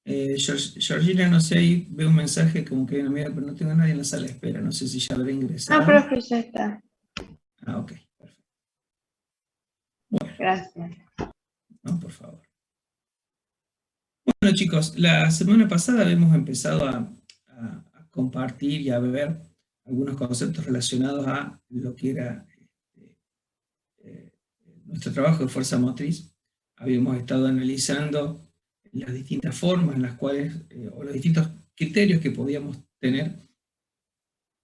Georgina, no sé, ahí veo un mensaje como que hay una amiga, pero no tengo a nadie en la sala de espera. No sé si ya habrá Ah, ingresado. profe, ya está. Ah, ok, perfecto. Gracias. No, por favor. Bueno, chicos, la semana pasada habíamos empezado a compartir y a ver algunos conceptos relacionados a lo que era eh, nuestro trabajo de fuerza motriz. Habíamos estado analizando las distintas formas en las cuales, o los distintos criterios que podíamos tener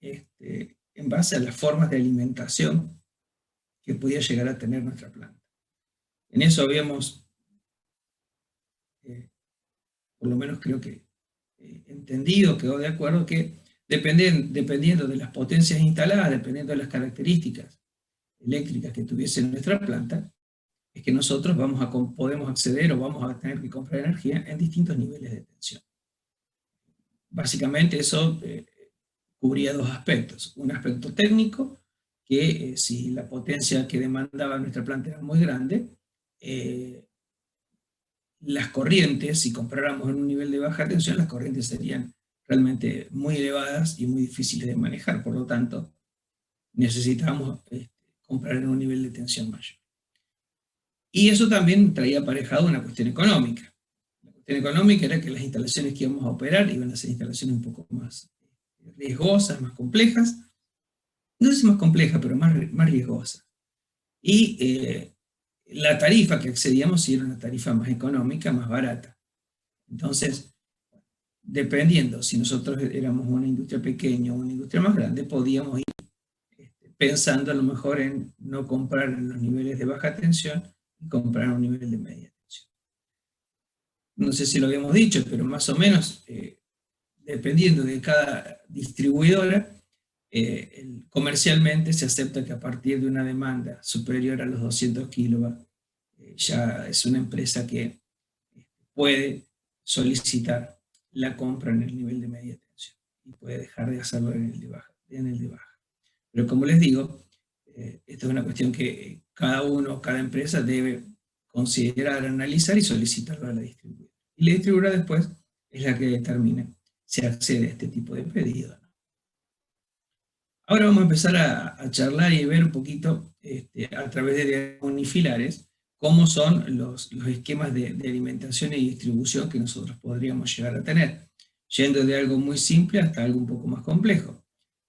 en base a las formas de alimentación que podía llegar a tener nuestra planta. En eso habíamos, por lo menos creo que entendido, quedó de acuerdo que dependiendo de las potencias instaladas, dependiendo de las características eléctricas que tuviese nuestra planta, es que nosotros podemos acceder o vamos a tener que comprar energía en distintos niveles de tensión. Básicamente eso cubría dos aspectos. Un aspecto técnico, que si la potencia que demandaba nuestra planta era muy grande, las corrientes, si compráramos en un nivel de baja tensión, las corrientes serían realmente muy elevadas y muy difíciles de manejar. Por lo tanto, necesitábamos comprar en un nivel de tensión mayor. Y eso también traía aparejado una cuestión económica. La cuestión económica era que las instalaciones que íbamos a operar iban a ser instalaciones un poco más riesgosas, más complejas. No sé si más complejas, pero más riesgosas. Y la tarifa que accedíamos sí era una tarifa más económica, más barata. Entonces, dependiendo si nosotros éramos una industria pequeña o una industria más grande, podíamos ir pensando a lo mejor en no comprar en los niveles de baja tensión y comprar a un nivel de media tensión. No sé si lo habíamos dicho, pero más o menos, dependiendo de cada distribuidora, comercialmente se acepta que a partir de una demanda superior a los 200 kilovatios, ya es una empresa que puede solicitar la compra en el nivel de media tensión y puede dejar de hacerlo en el de baja. Pero como les digo, esta es una cuestión que cada empresa debe considerar, analizar y solicitarlo a la distribuidora. Y la distribuidora después es la que determina si accede a este tipo de pedido. Ahora vamos a empezar a charlar y ver un poquito a través de diagramas unifilares cómo son los esquemas de alimentación y distribución que nosotros podríamos llegar a tener, yendo de algo muy simple hasta algo un poco más complejo.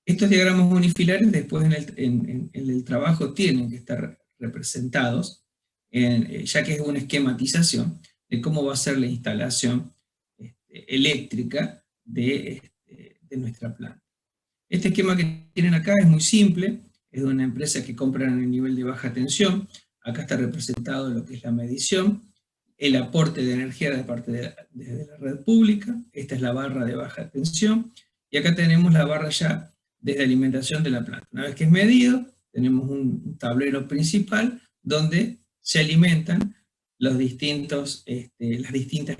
Estos diagramas unifilares después en el trabajo tienen que estar representados, ya que es una esquematización de cómo va a ser la instalación eléctrica de nuestra planta. Este esquema que tienen acá es muy simple, es de una empresa que compra en el nivel de baja tensión. Acá está representado lo que es la medición, el aporte de energía desde la red pública, esta es la barra de baja tensión, y acá tenemos la barra ya desde alimentación de la planta. Una vez que es medido, tenemos un tablero principal donde se alimentan las distintas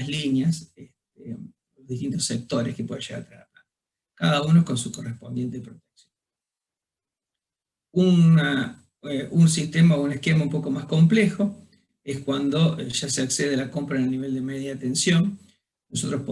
líneas, los distintos sectores que puede llegar a tener la planta, cada uno con su correspondiente protección. Un sistema o un esquema un poco más complejo es cuando ya se accede a la compra en el nivel de media tensión. Nosotros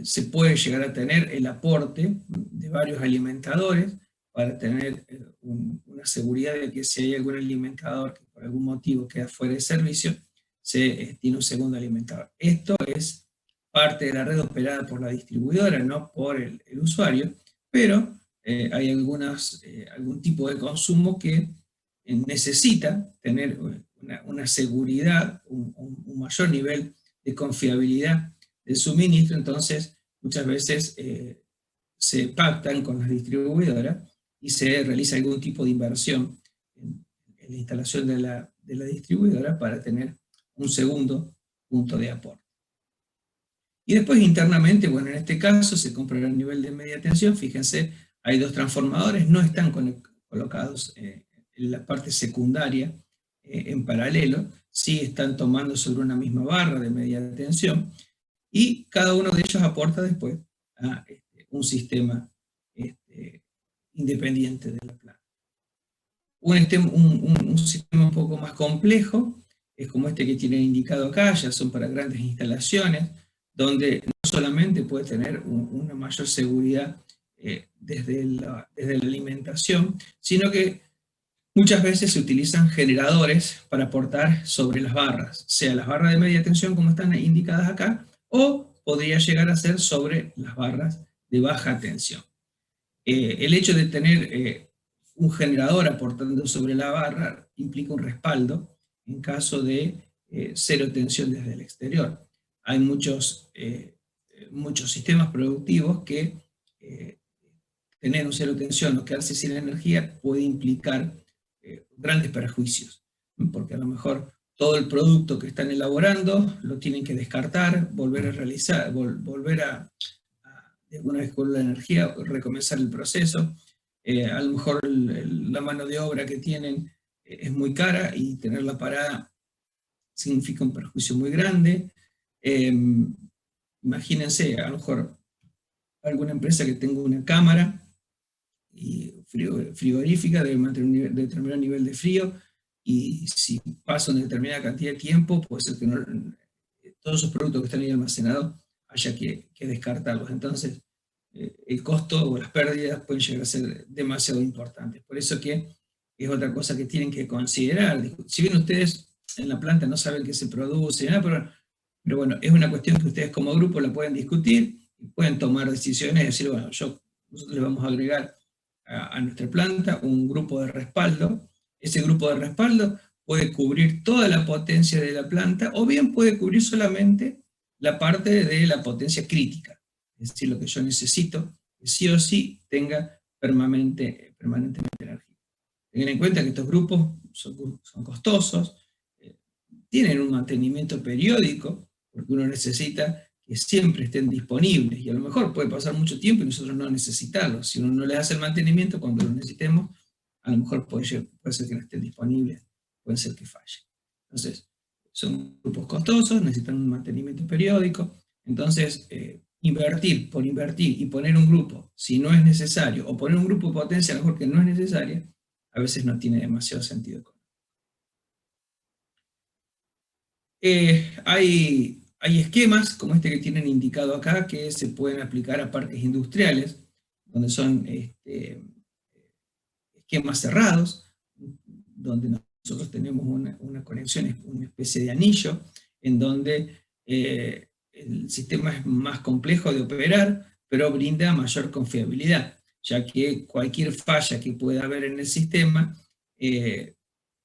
se puede llegar a tener el aporte de varios alimentadores para tener una seguridad de que si hay algún alimentador que por algún motivo queda fuera de servicio, se tiene un segundo alimentador. Esto es parte de la red operada por la distribuidora, no por el usuario, pero hay algún tipo de consumo que necesita tener una seguridad, un mayor nivel de confiabilidad del suministro. Entonces muchas veces se pactan con las distribuidoras y se realiza algún tipo de inversión en la instalación de la distribuidora para tener un segundo punto de aporte. Y después internamente, bueno, en este caso se compra el nivel de media tensión. Fíjense, hay dos transformadores, no están colocados en la parte secundaria en paralelo, sí están tomando sobre una misma barra de media tensión, y cada uno de ellos aporta después a un sistema independiente de la planta. Un sistema un poco más complejo es como este que tienen indicado acá, ya son para grandes instalaciones, donde no solamente puede tener una mayor seguridad desde la alimentación, sino que muchas veces se utilizan generadores para aportar sobre las barras, sea las barras de media tensión como están indicadas acá, o podría llegar a ser sobre las barras de baja tensión. El hecho de tener un generador aportando sobre la barra implica un respaldo en caso de cero tensión desde el exterior. Hay muchos sistemas productivos que tener un cero tensión o quedarse sin energía puede implicar grandes perjuicios, porque a lo mejor todo el producto que están elaborando lo tienen que descartar, volver a realizar, volver a una vez con la energía, recomenzar el proceso. A lo mejor la mano de obra que tienen es muy cara y tenerla parada significa un perjuicio muy grande. Imagínense, a lo mejor alguna empresa que tenga una cámara y frigorífica debe mantener un determinado nivel de frío, y si pasa una determinada cantidad de tiempo, puede ser que todos esos productos que están ahí almacenados haya que descartarlos. Entonces, el costo o las pérdidas pueden llegar a ser demasiado importantes. Por eso que es otra cosa que tienen que considerar. Si bien ustedes en la planta no saben qué se produce, pero bueno, es una cuestión que ustedes como grupo la pueden discutir y pueden tomar decisiones y decir, bueno, nosotros le vamos a agregar a nuestra planta un grupo de respaldo. Ese grupo de respaldo puede cubrir toda la potencia de la planta, o bien puede cubrir solamente la parte de la potencia crítica, es decir, lo que yo necesito, que sí o sí tenga permanentemente energía. Tengan en cuenta que estos grupos son costosos, tienen un mantenimiento periódico, porque uno necesita que siempre estén disponibles, y a lo mejor puede pasar mucho tiempo y nosotros no necesitarlos. Si uno no les hace el mantenimiento cuando lo necesitemos, a lo mejor puede ser que no estén disponibles, puede ser que falle. Entonces, son grupos costosos, necesitan un mantenimiento periódico. Entonces, invertir por invertir y poner un grupo si no es necesario, o poner un grupo de potencia a lo mejor que no es necesaria, a veces no tiene demasiado sentido. Hay esquemas como este que tienen indicado acá que se pueden aplicar a parques industriales, donde son esquemas cerrados, donde nosotros tenemos una conexión, una especie de anillo, en donde el sistema es más complejo de operar, pero brinda mayor confiabilidad, ya que cualquier falla que pueda haber en el sistema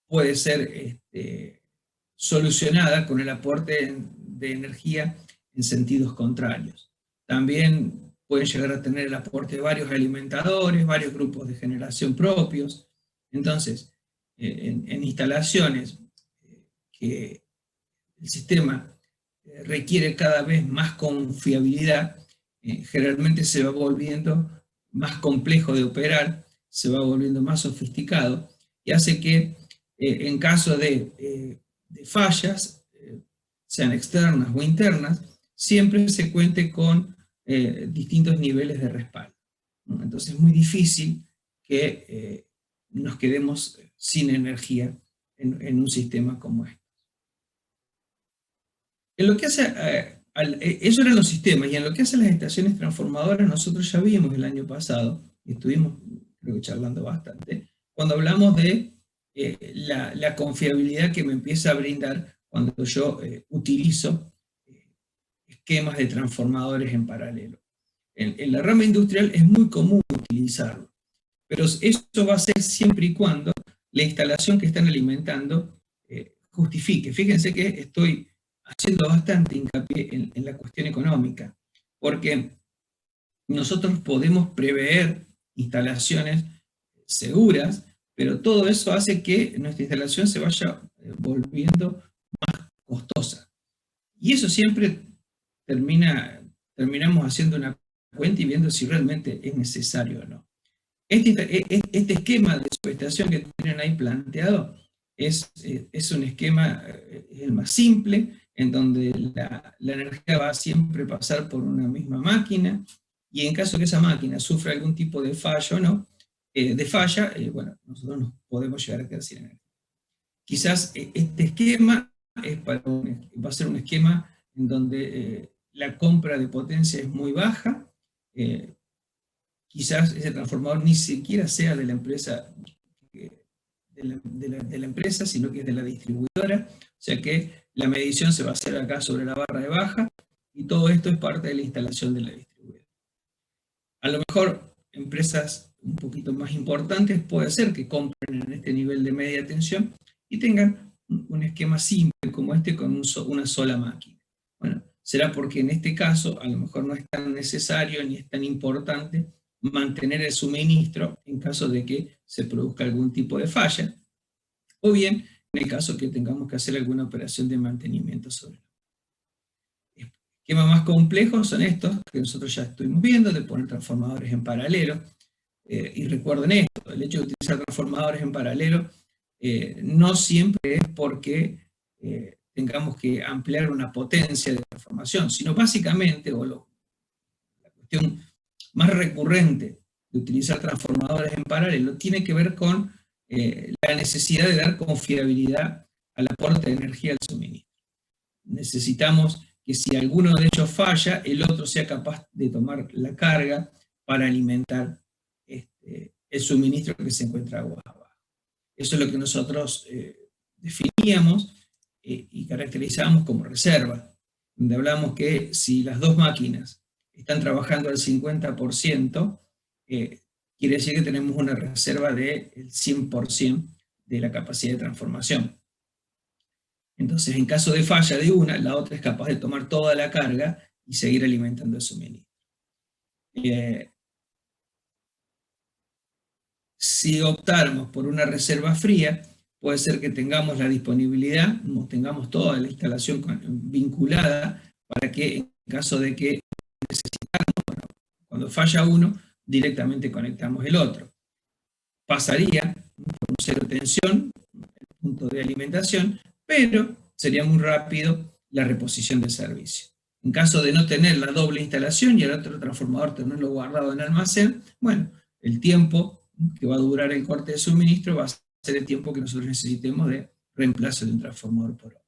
puede ser solucionada con el aporte de energía en sentidos contrarios. También pueden llegar a tener el aporte de varios alimentadores, varios grupos de generación propios. Entonces, en instalaciones que el sistema requiere cada vez más confiabilidad, generalmente se va volviendo más complejo de operar, se va volviendo más sofisticado, y hace que en caso de fallas, sean externas o internas, siempre se cuente con distintos niveles de respaldo, ¿no? Entonces es muy difícil que nos quedemos sin energía en un sistema como este. En lo que hace, eso eran los sistemas, y en lo que hace las estaciones transformadoras, nosotros ya vimos el año pasado, y estuvimos creo que charlando bastante, cuando hablamos de la confiabilidad que me empieza a brindar cuando yo utilizo esquemas de transformadores en paralelo. En la rama industrial es muy común utilizarlo, pero eso va a ser siempre y cuando la instalación que están alimentando justifique. Fíjense que estoy haciendo bastante hincapié en la cuestión económica, porque nosotros podemos prever instalaciones seguras, pero todo eso hace que nuestra instalación se vaya volviendo más costosa. Y eso siempre terminamos haciendo una cuenta y viendo si realmente es necesario o no. Este esquema de subestación que tienen ahí planteado es un esquema, el más simple, en donde la energía va a siempre pasar por una misma máquina, y en caso que esa máquina sufra algún tipo de fallo, ¿no? Bueno, nosotros nos podemos llegar a quedar sin energía. Quizás este esquema va a ser un esquema en donde la compra de potencia es muy baja, quizás ese transformador ni siquiera sea de la empresa, de la empresa, sino que es de la distribuidora, o sea que la medición se va a hacer acá sobre la barra de baja, y todo esto es parte de la instalación de la distribuidora. A lo mejor empresas un poquito más importantes puede ser que compren en este nivel de media tensión y tengan un esquema simple como este con una sola máquina. Bueno, será porque en este caso a lo mejor no es tan necesario ni es tan importante mantener el suministro en caso de que se produzca algún tipo de falla, o bien en el caso que tengamos que hacer alguna operación de mantenimiento sobre el esquemas más complejos son estos que nosotros ya estuvimos viendo, de poner transformadores en paralelo. Y recuerden esto, el hecho de utilizar transformadores en paralelo no siempre es porque tengamos que ampliar una potencia de transformación, sino básicamente, la cuestión más recurrente de utilizar transformadores en paralelo tiene que ver con la necesidad de dar confiabilidad al aporte de energía al suministro. Necesitamos que si alguno de ellos falla, el otro sea capaz de tomar la carga para alimentar el suministro que se encuentra aguas abajo. Eso es lo que nosotros definíamos y caracterizamos como reserva, donde hablamos que si las dos máquinas están trabajando al 50%, quiere decir que tenemos una reserva del 100% de la capacidad de transformación. Entonces, en caso de falla de una, la otra es capaz de tomar toda la carga y seguir alimentando el suministro. Si optáramos por una reserva fría, puede ser que tengamos la disponibilidad, tengamos toda la instalación vinculada, para que en caso de que necesitamos, bueno, cuando falla uno, directamente conectamos el otro. Pasaría por un cero tensión, el punto de alimentación, pero sería muy rápido la reposición de servicio. En caso de no tener la doble instalación y el otro transformador tenerlo guardado en almacén, bueno, el tiempo que va a durar el corte de suministro va a ser el tiempo que nosotros necesitemos de reemplazo de un transformador por otro.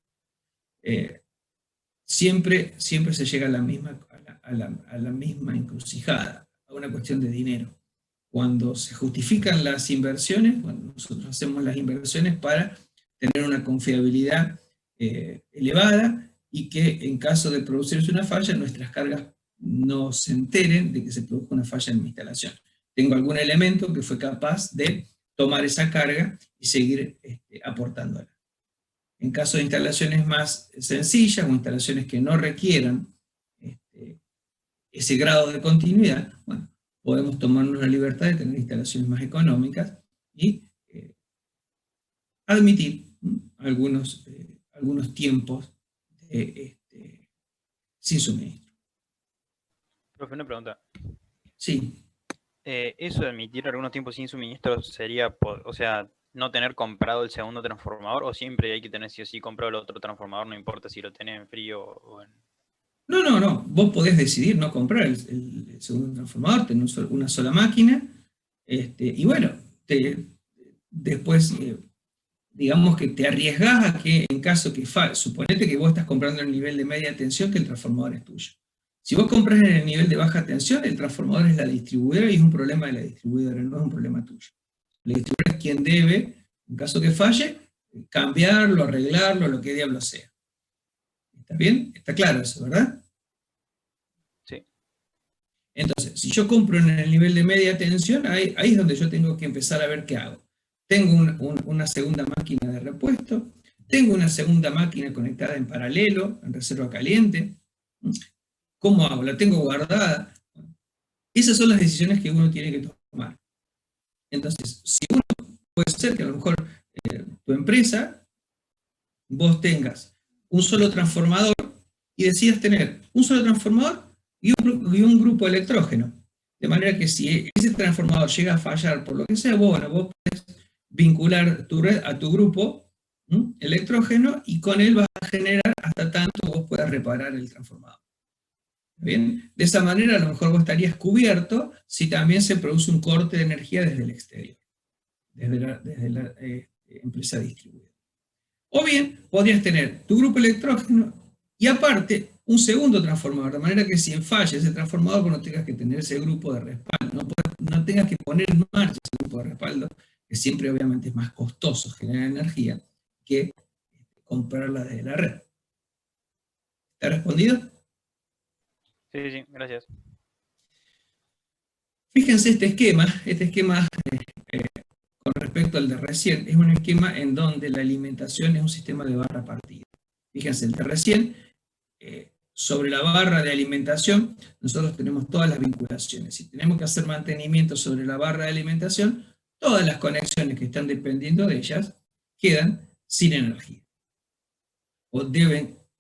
Siempre se llega a la misma encrucijada, a una cuestión de dinero. Cuando se justifican las inversiones, bueno, nosotros hacemos las inversiones para tener una confiabilidad elevada y que en caso de producirse una falla, nuestras cargas no se enteren de que se produjo una falla en mi instalación. Tengo algún elemento que fue capaz de tomar esa carga y seguir aportándola. En caso de instalaciones más sencillas o instalaciones que no requieran ese grado de continuidad, bueno, podemos tomarnos la libertad de tener instalaciones más económicas y admitir algunos tiempos sin suministro. Profe, una pregunta. Sí. Eso de admitir algunos tiempos sin suministro sería, o sea, no tener comprado el segundo transformador, o siempre hay que tener sí o sí comprado el otro transformador, no importa si lo tenés en frío o en... No. Vos podés decidir no comprar el segundo transformador, tener una sola máquina, y bueno, después, digamos que te arriesgás a que en caso que suponete que vos estás comprando el nivel de media tensión, que el transformador es tuyo. Si vos compras en el nivel de baja tensión, el transformador es la distribuidora y es un problema de la distribuidora, no es un problema tuyo. La distribuidora es quien debe, en caso que falle, cambiarlo, arreglarlo, lo que diablo sea. ¿Está bien? Está claro eso, ¿verdad? Sí. Entonces, si yo compro en el nivel de media tensión, ahí es donde yo tengo que empezar a ver qué hago. Tengo una segunda máquina de repuesto, tengo una segunda máquina conectada en paralelo, en reserva caliente. ¿Cómo hago? ¿La tengo guardada? Esas son las decisiones que uno tiene que tomar. Entonces, si uno puede ser que a lo mejor tu empresa, vos tengas un solo transformador y decidas tener un solo transformador y un grupo electrógeno. De manera que si ese transformador llega a fallar por lo que sea, vos podés vincular tu red a tu grupo electrógeno y con él vas a generar hasta tanto vos puedas reparar el transformador. ¿Bien? De esa manera a lo mejor vos estarías cubierto si también se produce un corte de energía desde el exterior, desde la empresa distribuidora. O bien podrías tener tu grupo electrógeno y aparte un segundo transformador, de manera que si falla ese transformador, vos no tengas que tener ese grupo de respaldo, no tengas que poner en marcha ese grupo de respaldo, que siempre obviamente es más costoso generar energía que comprarla desde la red. ¿Te ha respondido? Sí, sí, gracias. Fíjense este esquema con respecto al de recién, es un esquema en donde la alimentación es un sistema de barra partida. Fíjense, el de recién, sobre la barra de alimentación, nosotros tenemos todas las vinculaciones. Si tenemos que hacer mantenimiento sobre la barra de alimentación, todas las conexiones que están dependiendo de ellas quedan sin energía. O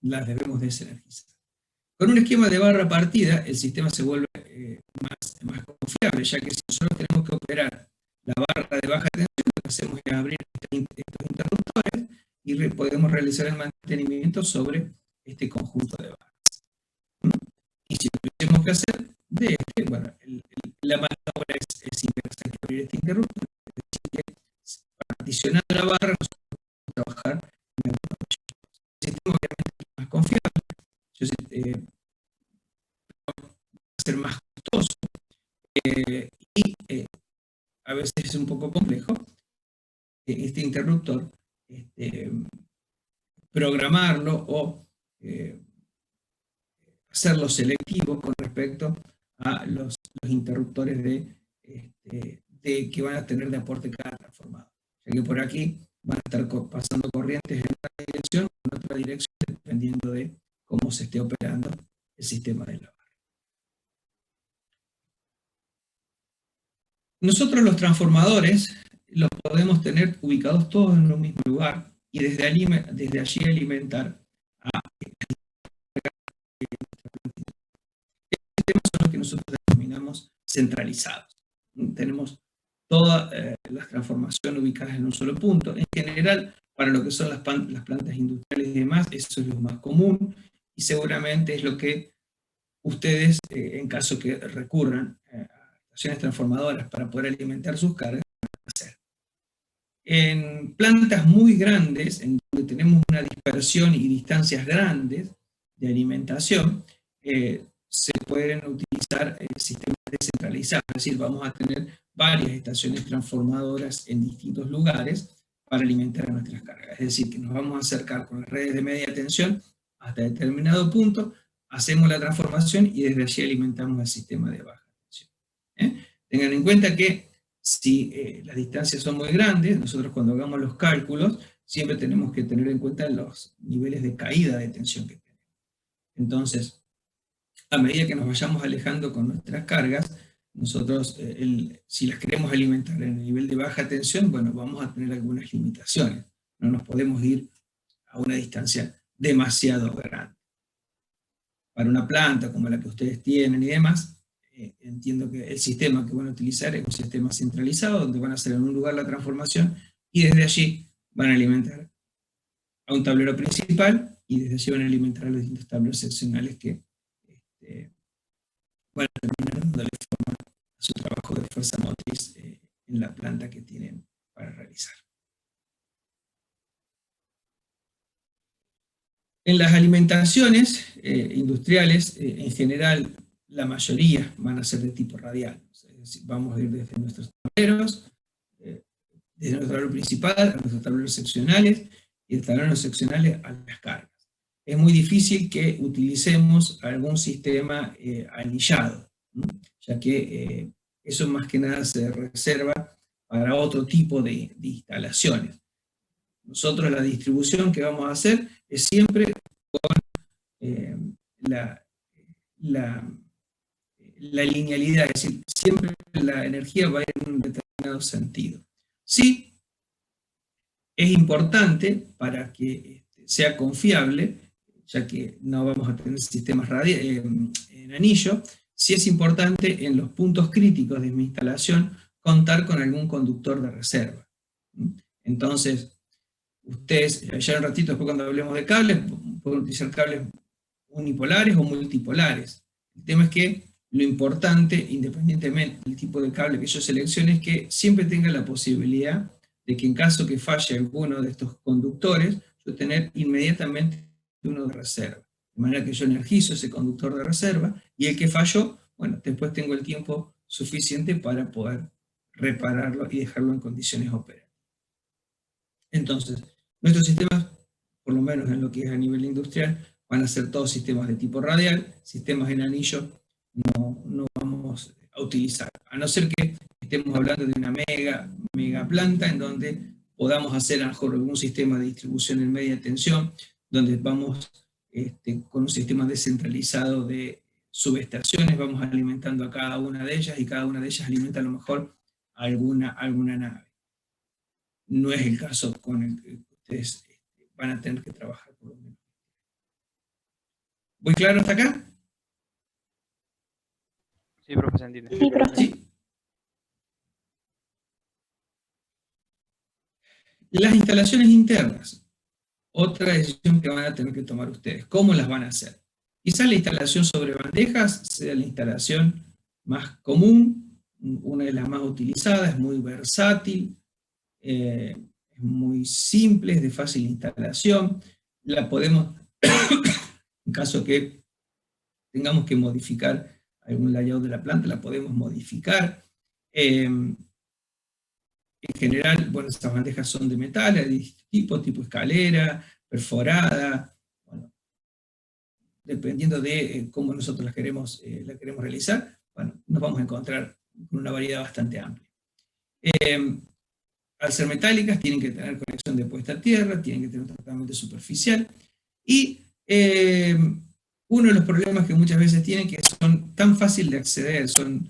las debemos desenergizar. Con un esquema de barra partida, el sistema se vuelve más confiable, ya que si nosotros tenemos que operar la barra de baja tensión, lo que hacemos es abrir estos interruptores y podemos realizar el mantenimiento sobre este conjunto de barras. Y si lo que tenemos que hacer bueno, la maniobra es inversa, hay que abrir este interruptor, es decir, que particionando la barra, nosotros podemos trabajar en el sistema obviamente más confiable, va a ser más costoso, y a veces es un poco complejo este interruptor, programarlo o hacerlo selectivo con respecto a los interruptores que van a tener de aporte cada transformador. Ya que por aquí van a estar pasando corrientes en una dirección o en otra dirección, dependiendo de cómo se esté operando el sistema de la barra. Nosotros los transformadores los podemos tener ubicados todos en un mismo lugar y desde allí alimentar a estos sistemas son los que nosotros denominamos centralizados. Tenemos todas las transformaciones ubicadas en un solo punto. En general, para lo que son las plantas industriales y demás, eso es lo más común y seguramente es lo que ustedes, en caso que recurran a estaciones transformadoras para poder alimentar sus cargas, van a hacer. En plantas muy grandes, en donde tenemos una dispersión y distancias grandes de alimentación, se pueden utilizar sistemas descentralizados, es decir, vamos a tener varias estaciones transformadoras en distintos lugares para alimentar a nuestras cargas. Es decir, que nos vamos a acercar con las redes de media tensión hasta determinado punto, hacemos la transformación y desde allí alimentamos el sistema de baja tensión. Tengan en cuenta que si las distancias son muy grandes, nosotros cuando hagamos los cálculos, siempre tenemos que tener en cuenta los niveles de caída de tensión que tenemos. Entonces, a medida que nos vayamos alejando con nuestras cargas, nosotros, si las queremos alimentar en el nivel de baja tensión, bueno, vamos a tener algunas limitaciones. No nos podemos ir a una distancia demasiado grande. Para una planta como la que ustedes tienen y demás, entiendo que el sistema que van a utilizar es un sistema centralizado, donde van a hacer en un lugar la transformación, y desde allí van a alimentar a un tablero principal, y desde allí van a alimentar a los distintos tableros seccionales que van a terminar dándole forma a su trabajo de fuerza motriz en la planta que tienen para realizar. En las alimentaciones industriales, en general, la mayoría van a ser de tipo radial. Es decir, vamos a ir desde nuestros tableros, desde nuestro tablero principal a nuestros tableros seccionales, y de tableros seccionales a las cargas. Es muy difícil que utilicemos algún sistema anillado, ¿no? Ya que eso más que nada se reserva para otro tipo de instalaciones. Nosotros la distribución que vamos a hacer es siempre con la linealidad, es decir, siempre la energía va a ir en un determinado sentido. Sí, es importante para que sea confiable, ya que no vamos a tener sistemas en anillo, sí es importante en los puntos críticos de mi instalación contar con algún conductor de reserva. Entonces, ustedes, ya en un ratito, después cuando hablemos de cables, pueden utilizar cables unipolares o multipolares. El tema es que lo importante, independientemente del tipo de cable que yo seleccione, es que siempre tenga la posibilidad de que en caso que falle alguno de estos conductores, yo tener inmediatamente uno de reserva. de manera que yo energizo ese conductor de reserva, y el que falló, bueno, después tengo el tiempo suficiente para poder repararlo y dejarlo en condiciones operativas. Entonces, nuestros sistemas, por lo menos en lo que es a nivel industrial, van a ser todos sistemas de tipo radial, sistemas en anillo no vamos a utilizar, a no ser que estemos hablando de una mega planta en donde podamos hacer a lo mejor algún sistema de distribución en media tensión, donde vamos con un sistema descentralizado de subestaciones, vamos alimentando a cada una de ellas, y cada una de ellas alimenta a lo mejor alguna nave. No es el caso con el que ustedes van a tener que trabajar, por lo menos. ¿Voy claro hasta acá? Sí, profe, se entiende. Sí, profe. ¿Sí? Las instalaciones internas, otra decisión que van a tener que tomar ustedes. ¿Cómo las van a hacer? Quizá la instalación sobre bandejas sea la instalación más común, una de las más utilizadas, es muy versátil, es muy simple, es de fácil instalación. La podemos, en caso que tengamos que modificar algún layout de la planta, la podemos modificar. En general, bueno, estas bandejas son de metal, de tipo escalera, perforada, bueno, dependiendo de cómo nosotros la queremos realizar, bueno, nos vamos a encontrar con una variedad bastante amplia. Al ser metálicas, tienen que tener conexión de puesta a tierra, tienen que tener un tratamiento superficial, y uno de los problemas que muchas veces tienen, que son tan fácil de acceder, son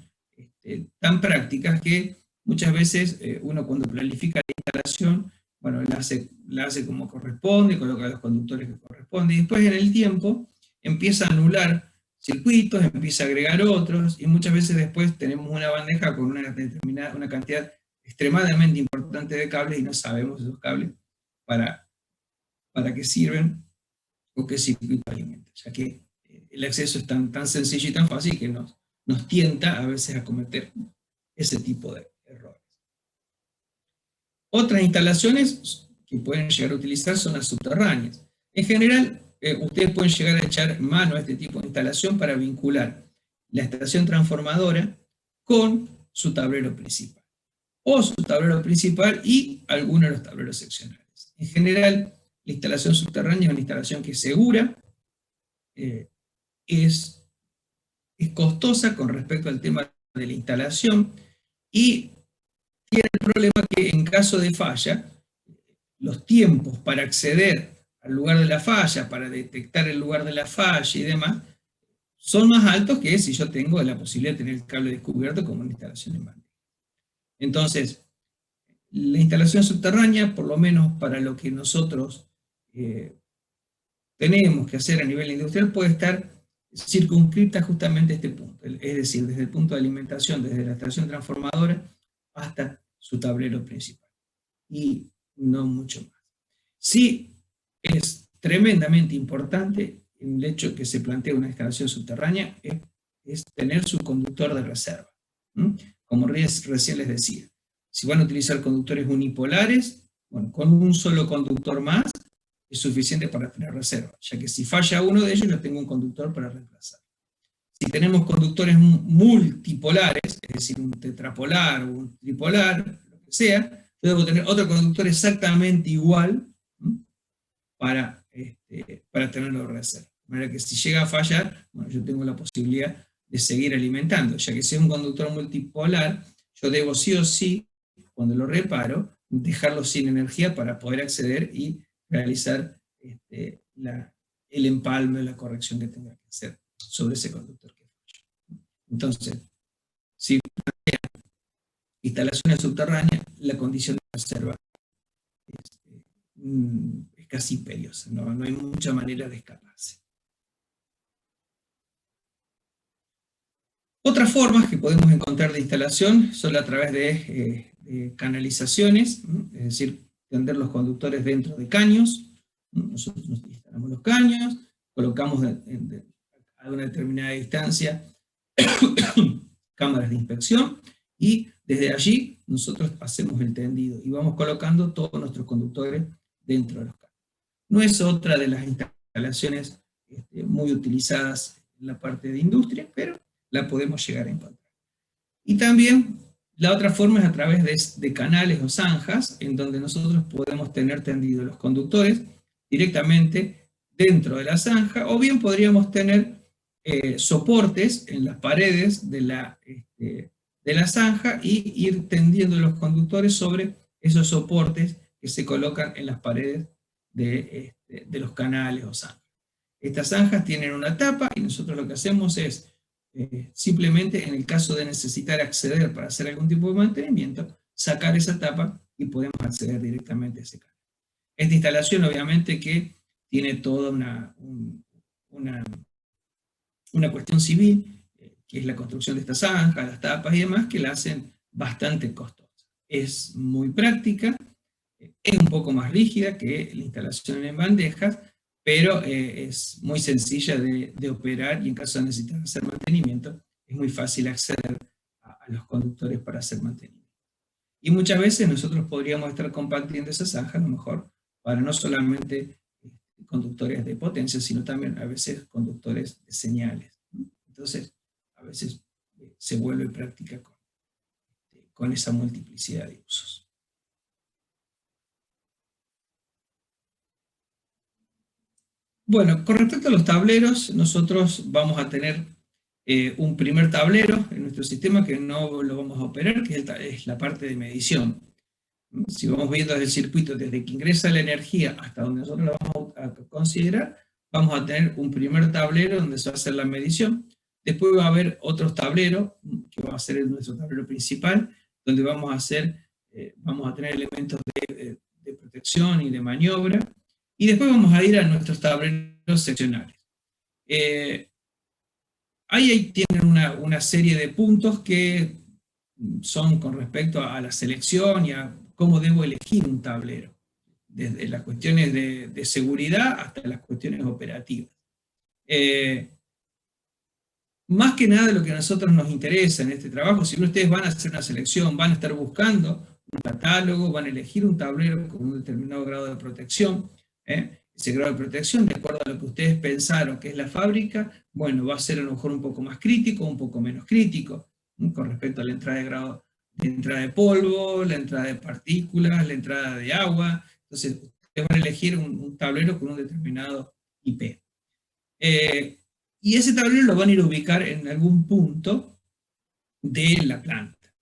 tan prácticas, que muchas veces uno, cuando planifica la instalación, bueno, la hace como corresponde, coloca los conductores que corresponden, y después en el tiempo empieza a anular circuitos, empieza a agregar otros, y muchas veces después tenemos una bandeja con una cantidad extremadamente importante de cables, y no sabemos esos cables para qué sirven o qué circuito alimentan, ya que el acceso es tan sencillo y tan fácil que nos tienta a veces a cometer ese tipo de errores. Otras instalaciones que pueden llegar a utilizar son las subterráneas. En general, ustedes pueden llegar a echar mano a este tipo de instalación para vincular la estación transformadora con su tablero principal, o su tablero principal y algunos de los tableros seccionales. En general, la instalación subterránea es una instalación que es segura, es costosa con respecto al tema de la instalación, y tiene el problema que en caso de falla, los tiempos para acceder al lugar de la falla, para detectar el lugar de la falla y demás, son más altos que si yo tengo la posibilidad de tener el cable descubierto como una instalación en bandeja. Entonces, la instalación subterránea, por lo menos para lo que nosotros tenemos que hacer a nivel industrial, puede estar circunscrita justamente a este punto, es decir, desde el punto de alimentación, desde la estación transformadora hasta su tablero principal, y no mucho más. Sí, es tremendamente importante el hecho que se plantea una instalación subterránea, es tener su conductor de reserva. Como recién les decía, si van a utilizar conductores unipolares, bueno, con un solo conductor más es suficiente para tener reserva, ya que si falla uno de ellos, yo tengo un conductor para reemplazar. Si tenemos conductores multipolares, es decir, un tetrapolar o un tripolar, lo que sea, yo debo tener otro conductor exactamente igual para tenerlo de reserva. De manera que si llega a fallar, bueno, yo tengo la posibilidad de seguir alimentando, ya que si es un conductor multipolar, yo debo sí o sí, cuando lo reparo, dejarlo sin energía para poder acceder y realizar el empalme, la corrección que tenga que hacer sobre ese conductor que falló. Entonces, si plantea instalaciones subterráneas, la condición de reserva es casi imperiosa, no hay mucha manera de escaparse. Otras formas que podemos encontrar de instalación son a través de canalizaciones, es decir, tender los conductores dentro de caños. Nosotros nos instalamos los caños, colocamos a una determinada distancia cámaras de inspección, y desde allí nosotros hacemos el tendido y vamos colocando todos nuestros conductores dentro de los caños. No es otra de las instalaciones muy utilizadas en la parte de industria, pero la podemos llegar a encontrar. Y también la otra forma es a través de canales o zanjas, en donde nosotros podemos tener tendidos los conductores directamente dentro de la zanja, o bien podríamos tener soportes en las paredes de la zanja y ir tendiendo los conductores sobre esos soportes que se colocan en las paredes de los canales o zanjas. Estas zanjas tienen una tapa y nosotros lo que hacemos es simplemente en el caso de necesitar acceder para hacer algún tipo de mantenimiento, sacar esa tapa y podemos acceder directamente a ese canal. Esta instalación obviamente que tiene toda una cuestión civil, que es la construcción de estas zanjas, las tapas y demás, que la hacen bastante costosa. Es muy práctica, es un poco más rígida que la instalación en bandejas, pero es muy sencilla de operar y en caso de necesitar hacer mantenimiento, es muy fácil acceder a los conductores para hacer mantenimiento. Y muchas veces nosotros podríamos estar compartiendo esa zanja, a lo mejor, para no solamente conductores de potencia, sino también a veces conductores de señales. Entonces, a veces se vuelve práctica con esa multiplicidad de usos. Bueno, con respecto a los tableros, nosotros vamos a tener un primer tablero en nuestro sistema que no lo vamos a operar, que es la parte de medición. Si vamos viendo desde el circuito, desde que ingresa la energía hasta donde nosotros lo vamos a considerar, vamos a tener un primer tablero donde se va a hacer la medición. Después va a haber otros tableros, que va a ser nuestro tablero principal, donde vamos a tener elementos de protección y de maniobra. Y después vamos a ir a nuestros tableros seccionales. Ahí tienen una serie de puntos que son con respecto a la selección y a cómo debo elegir un tablero, desde las cuestiones de seguridad hasta las cuestiones operativas. Más que nada lo que a nosotros nos interesa en este trabajo, si ustedes van a hacer una selección, van a estar buscando un catálogo, van a elegir un tablero con un determinado grado de protección, ese grado de protección, de acuerdo a lo que ustedes pensaron que es la fábrica, bueno, va a ser a lo mejor un poco más crítico, un poco menos crítico, con respecto a la entrada de grado, de entrada de polvo, la entrada de partículas, la entrada de agua. Entonces, ustedes van a elegir un tablero con un determinado IP. Y ese tablero lo van a ir a ubicar en algún punto de la planta,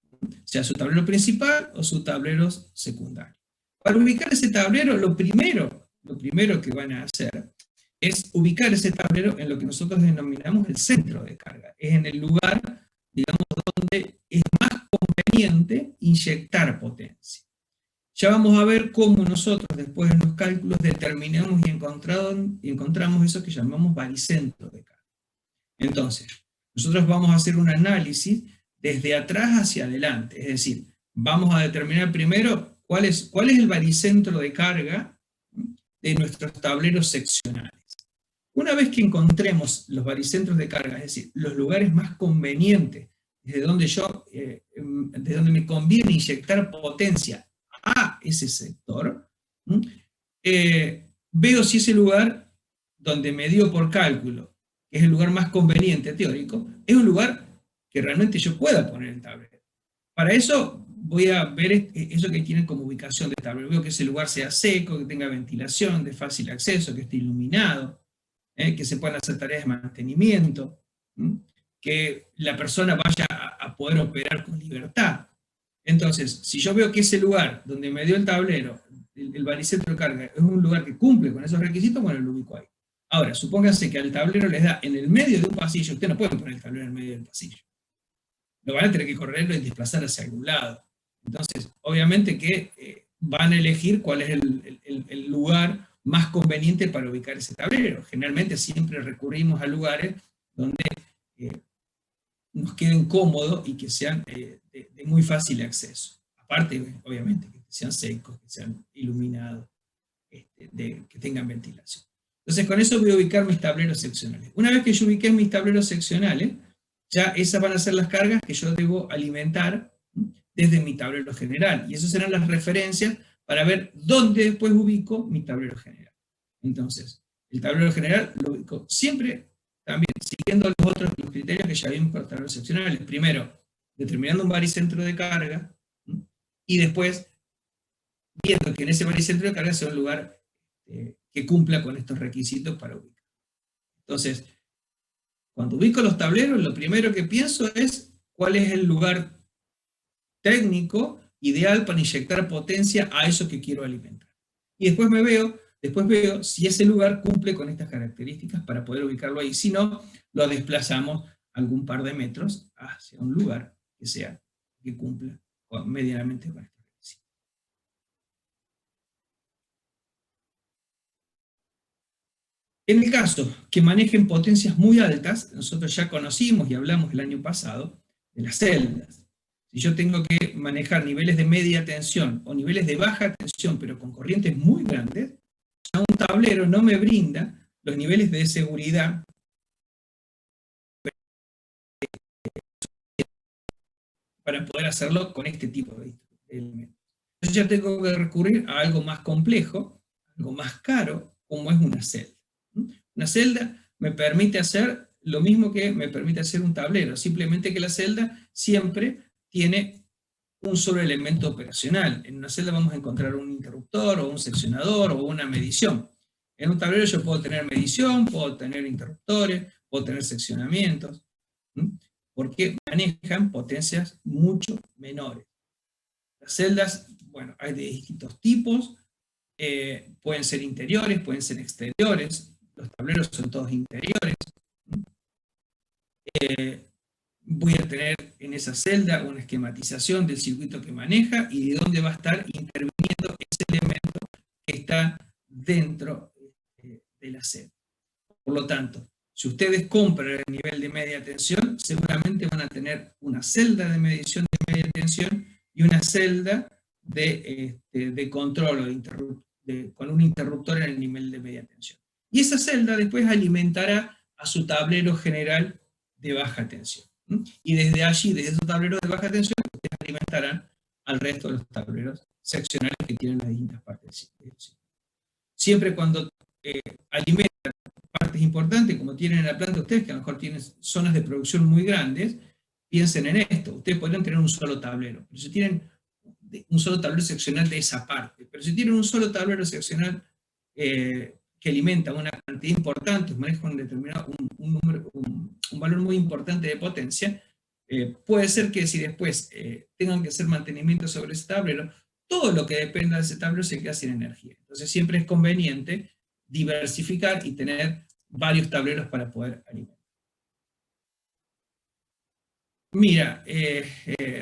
sea su tablero principal o su tablero secundario. Para ubicar ese tablero, lo primero que van a hacer es ubicar ese tablero en lo que nosotros denominamos el centro de carga. Es en el lugar, digamos, donde es más conveniente inyectar potencia. Ya vamos a ver cómo nosotros, después en los cálculos, determinamos y encontramos eso que llamamos baricentro de carga. Entonces, nosotros vamos a hacer un análisis desde atrás hacia adelante, es decir, vamos a determinar primero cuál es el baricentro de carga de nuestros tableros seccionales. Una vez que encontremos los baricentros de carga, es decir, los lugares más convenientes, desde donde me conviene inyectar potencia a ese sector, veo si ese lugar donde me dio por cálculo, que es el lugar más conveniente teórico, es un lugar que realmente yo pueda poner el tablero. Para eso voy a ver eso que tienen como ubicación de tablero. Veo que ese lugar sea seco, que tenga ventilación, de fácil acceso, que esté iluminado, que se puedan hacer tareas de mantenimiento, que la persona vaya a poder operar con libertad. Entonces, si yo veo que ese lugar donde me dio el tablero, el baricentro de carga, es un lugar que cumple con esos requisitos, bueno, lo ubico ahí. Ahora, supónganse que al tablero les da en el medio de un pasillo, usted no puede poner el tablero en el medio del pasillo. Lo van a tener que correrlo y desplazar hacia algún lado. Entonces, obviamente que van a elegir cuál es el lugar más conveniente para ubicar ese tablero. Generalmente siempre recurrimos a lugares donde nos queden cómodos y que sean de muy fácil acceso. Aparte, obviamente, que sean secos, que sean iluminados, que tengan ventilación. Entonces, con eso voy a ubicar mis tableros seccionales. Una vez que yo ubiqué mis tableros seccionales, ya esas van a ser las cargas que yo debo alimentar desde mi tablero general. Y esas serán las referencias para ver dónde después ubico mi tablero general. Entonces, El tablero general lo ubico siempre también siguiendo los criterios que ya vimos con los tableros seccionales. Primero, determinando un baricentro de carga, y después viendo que en ese baricentro de carga sea un lugar que cumpla con estos requisitos para ubicar. Entonces, cuando ubico los tableros, lo primero que pienso es cuál es el lugar técnico ideal para inyectar potencia a eso que quiero alimentar. Y después veo si ese lugar cumple con estas características para poder ubicarlo ahí. Si no, lo desplazamos algún par de metros hacia un lugar que cumpla medianamente con estos requisitos. En el caso que manejen potencias muy altas, nosotros ya conocimos y hablamos el año pasado de las celdas. Si yo tengo que manejar niveles de media tensión o niveles de baja tensión, pero con corrientes muy grandes, ya un tablero no me brinda los niveles de seguridad para poder hacerlo con este tipo de elementos. Entonces ya tengo que recurrir a algo más complejo, algo más caro, como es una celda. Una celda me permite hacer lo mismo que me permite hacer un tablero, simplemente que la celda siempre tiene un solo elemento operacional. En una celda vamos a encontrar un interruptor, o un seccionador, o una medición. En un tablero yo puedo tener medición, puedo tener interruptores, puedo tener seccionamientos, porque manejan potencias mucho menores. Las celdas, bueno, hay de distintos tipos, pueden ser interiores, pueden ser exteriores, los tableros son todos interiores. Voy a tener en esa celda una esquematización del circuito que maneja y de dónde va a estar interviniendo ese elemento que está dentro de la celda. Por lo tanto, si ustedes compran el nivel de media tensión, seguramente van a tener una celda de medición de media tensión y una celda de control o con un interruptor en el nivel de media tensión. Y esa celda después alimentará a su tablero general de baja tensión. Y desde allí, desde esos tableros de baja tensión, ustedes alimentarán al resto de los tableros seccionales que tienen las distintas partes del ciclo. Siempre cuando alimentan partes importantes, como tienen en la planta ustedes, que a lo mejor tienen zonas de producción muy grandes, piensen en esto. Ustedes podrían tener un solo tablero, pero si tienen un solo tablero seccional de esa parte, pero si tienen un solo tablero seccional que alimenta una cantidad importante, maneja un valor muy importante de potencia, puede ser que si después tengan que hacer mantenimiento sobre ese tablero, todo lo que dependa de ese tablero se queda sin energía. Entonces siempre es conveniente diversificar y tener varios tableros para poder alimentar. Mira,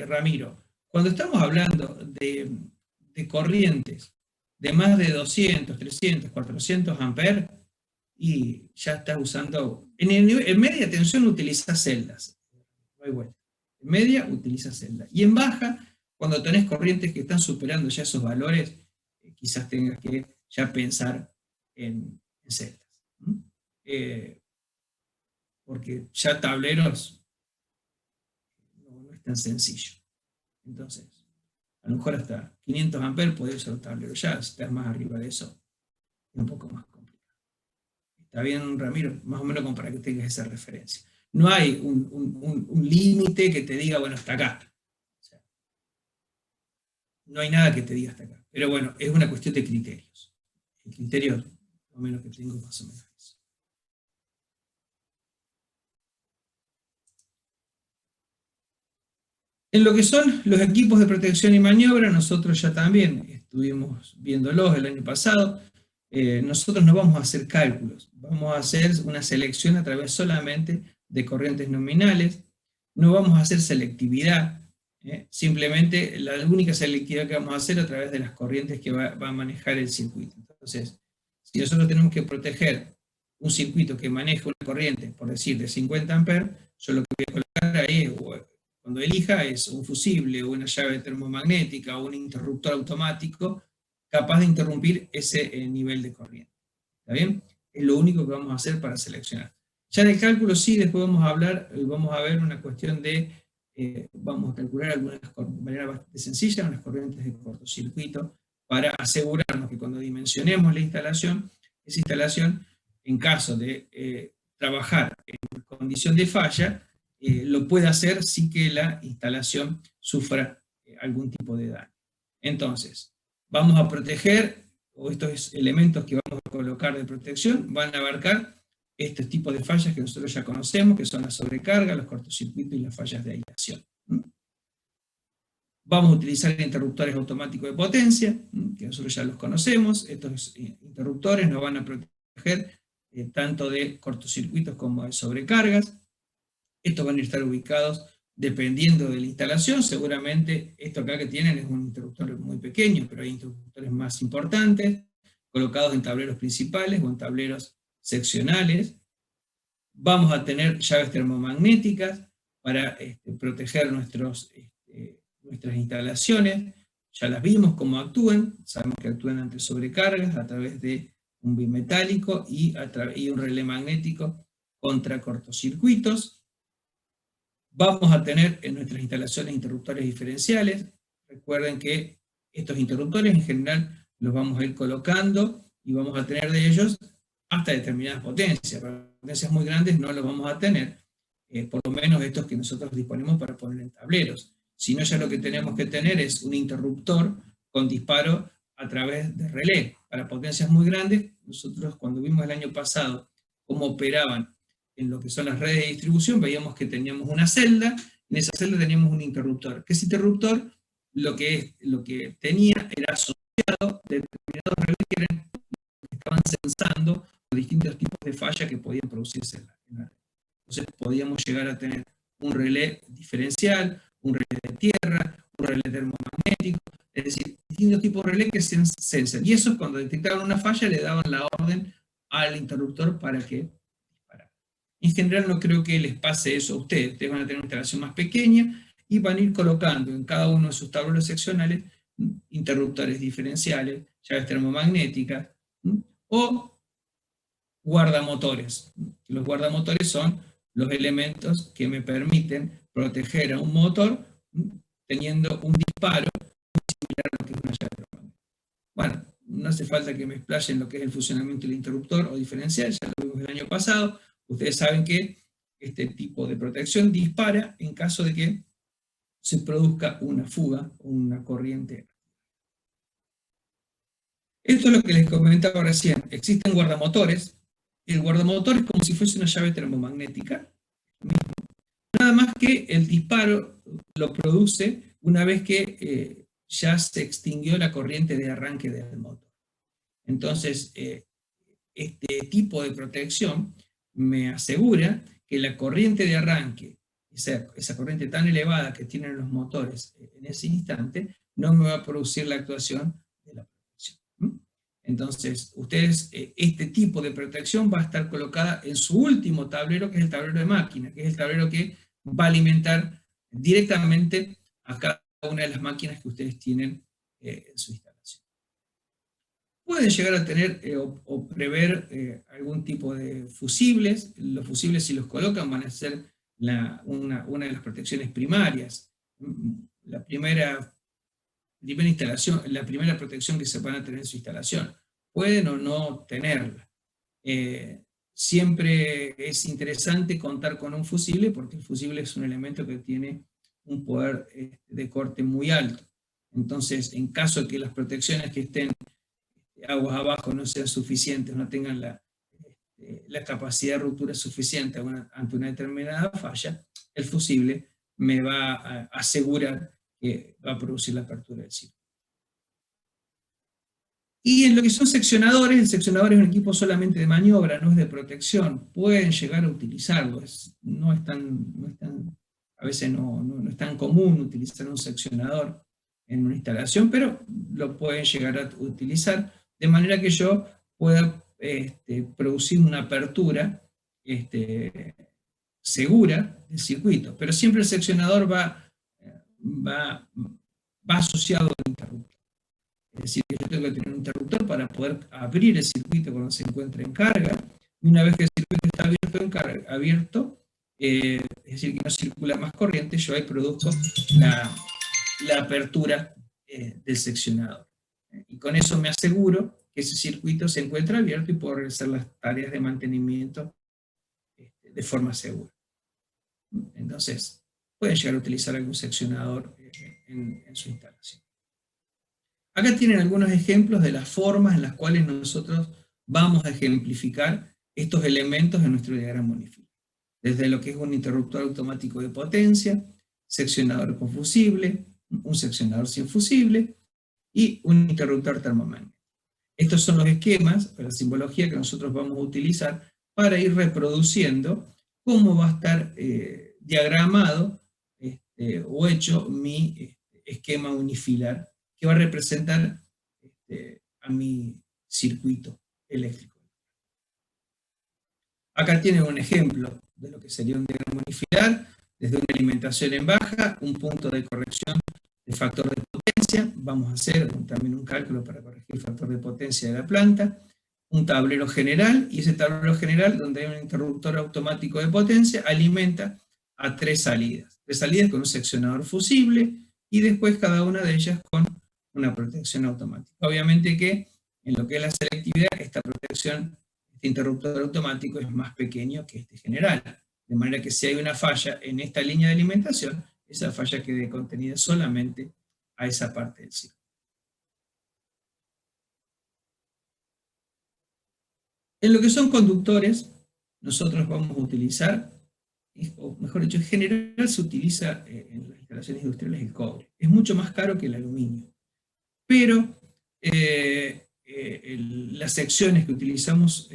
Ramiro, cuando estamos hablando de corrientes de más de 200, 300, 400 amperes, y ya estás usando, en media tensión utiliza celdas, no hay vuelta. En media utiliza celdas. Y en baja, cuando tenés corrientes que están superando ya esos valores, quizás tengas que ya pensar en celdas. Porque ya tableros no es tan sencillo. Entonces, a lo mejor hasta 500 amperes podés usar un tablero ya, si estás más arriba de eso, es un poco más complicado. ¿Está bien, Ramiro? Más o menos como para que tengas esa referencia. No hay un límite que te diga, bueno, hasta acá. O sea, no hay nada que te diga hasta acá. Pero bueno, es una cuestión de criterios. El criterio, lo menos que tengo, más o menos eso. En lo que son los equipos de protección y maniobra, nosotros ya también estuvimos viéndolos el año pasado. Nosotros no vamos a hacer cálculos, vamos a hacer una selección a través solamente de corrientes nominales, no vamos a hacer selectividad, simplemente la única selectividad que vamos a hacer a través de las corrientes que va a manejar el circuito. Entonces, si nosotros tenemos que proteger un circuito que maneja una corriente, por decir, de 50 amperes, yo lo que voy a colocar ahí, cuando elija, es un fusible, o una llave termomagnética, o un interruptor automático, capaz de interrumpir ese nivel de corriente. ¿Está bien? Es lo único que vamos a hacer para seleccionar. Ya en el cálculo sí, después vamos a ver una cuestión de, vamos a calcular algunas de manera bastante sencilla, unas corrientes de cortocircuito, para asegurarnos que cuando dimensionemos la instalación, esa instalación en caso de trabajar en condición de falla, lo puede hacer sin que la instalación sufra algún tipo de daño. Entonces, vamos a proteger, o estos elementos que vamos a colocar de protección van a abarcar estos tipos de fallas que nosotros ya conocemos, que son la sobrecarga, los cortocircuitos y las fallas de aislación. Vamos a utilizar interruptores automáticos de potencia, que nosotros ya los conocemos. Estos interruptores nos van a proteger tanto de cortocircuitos como de sobrecargas. Estos van a estar ubicados dependiendo de la instalación. Seguramente esto acá que tienen es un interruptor muy pequeño, pero hay interruptores más importantes, colocados en tableros principales o en tableros seccionales. Vamos a tener llaves termomagnéticas para proteger nuestras instalaciones. Ya las vimos cómo actúan, sabemos que actúan ante sobrecargas a través de un bimetálico y un relé magnético contra cortocircuitos. Vamos a tener en nuestras instalaciones interruptores diferenciales. Recuerden que estos interruptores en general los vamos a ir colocando y vamos a tener de ellos hasta determinadas potencias. Para potencias muy grandes no los vamos a tener, por lo menos estos que nosotros disponemos para poner en tableros. Si no, ya lo que tenemos que tener es un interruptor con disparo a través de relé. Para potencias muy grandes, nosotros cuando vimos el año pasado cómo operaban en lo que son las redes de distribución, veíamos que teníamos una celda, en esa celda teníamos un interruptor. Que ese interruptor lo que tenía era asociado determinados relés que estaban censando los distintos tipos de fallas que podían producirse en la red. Entonces podíamos llegar a tener un relé diferencial, un relé de tierra, un relé termomagnético, es decir, distintos tipos de relés que se censan. Y eso, cuando detectaban una falla, le daban la orden al interruptor para que disparara. En general no creo que les pase eso a ustedes. Ustedes van a tener una instalación más pequeña y van a ir colocando en cada uno de sus tableros seccionales interruptores diferenciales, llaves termomagnéticas, o guardamotores. Los guardamotores son los elementos que me permiten proteger a un motor teniendo un disparo similar a lo que es una llave termomagnética. Bueno, no hace falta que me explaye en lo que es el funcionamiento del interruptor o diferencial, ya lo vimos el año pasado. Ustedes saben que este tipo de protección dispara en caso de que se produzca una fuga o una corriente. Esto es lo que les comentaba recién. Existen guardamotores. El guardamotor es como si fuese una llave termomagnética. Nada más que el disparo lo produce una vez que ya se extinguió la corriente de arranque del motor. Entonces, este tipo de protección me asegura que la corriente de arranque, esa corriente tan elevada que tienen los motores en ese instante, no me va a producir la actuación de la protección. Entonces, ustedes, este tipo de protección va a estar colocada en su último tablero, que es el tablero de máquina, que es el tablero que va a alimentar directamente a cada una de las máquinas que ustedes tienen en su instalación. Pueden llegar a tener o prever algún tipo de fusibles. Los fusibles, si los colocan, van a ser una de las protecciones primarias. La primera instalación, la primera protección que se van a tener en su instalación. Pueden o no tenerla. Siempre es interesante contar con un fusible, porque el fusible es un elemento que tiene un poder de corte muy alto. Entonces, en caso de que las protecciones que estén aguas abajo no sean suficientes, no tengan la capacidad de ruptura suficiente ante una determinada falla, el fusible me va a asegurar que va a producir la apertura del circuito. Y en lo que son seccionadores, el seccionador es un equipo solamente de maniobra, no es de protección. Pueden llegar a utilizarlo, a veces no es tan común utilizar un seccionador en una instalación, pero lo pueden llegar a utilizar, de manera que yo pueda producir una apertura segura del circuito. Pero siempre el seccionador va asociado al interruptor. Es decir, yo tengo que tener un interruptor para poder abrir el circuito cuando se encuentre en carga, y una vez que el circuito está abierto, es decir, que no circula más corriente, yo ahí produzco la apertura del seccionador. Y con eso me aseguro que ese circuito se encuentra abierto y puedo realizar las tareas de mantenimiento de forma segura. Entonces, pueden llegar a utilizar algún seccionador en su instalación. Acá tienen algunos ejemplos de las formas en las cuales nosotros vamos a ejemplificar estos elementos en nuestro diagrama unifilar. Desde lo que es un interruptor automático de potencia, seccionador con fusible, un seccionador sin fusible y un interruptor termomagnético. Estos son los esquemas, la simbología que nosotros vamos a utilizar para ir reproduciendo cómo va a estar diagramado o hecho mi esquema unifilar que va a representar a mi circuito eléctrico. Acá tienen un ejemplo de lo que sería un diagrama unifilar, desde una alimentación en baja, un punto de corrección de factor de potencia, vamos a hacer también un cálculo para corregir el factor de potencia de la planta, un tablero general, y ese tablero general, donde hay un interruptor automático de potencia, alimenta a tres salidas con un seccionador fusible, y después cada una de ellas con una protección automática. Obviamente que en lo que es la selectividad, esta protección, este interruptor automático es más pequeño que este general, de manera que si hay una falla en esta línea de alimentación, esa falla quede contenida solamente a esa parte del ciclo. En lo que son conductores, nosotros vamos a utilizar, o mejor dicho, en general se utiliza en las instalaciones industriales el cobre. Es mucho más caro que el aluminio. Pero las secciones que utilizamos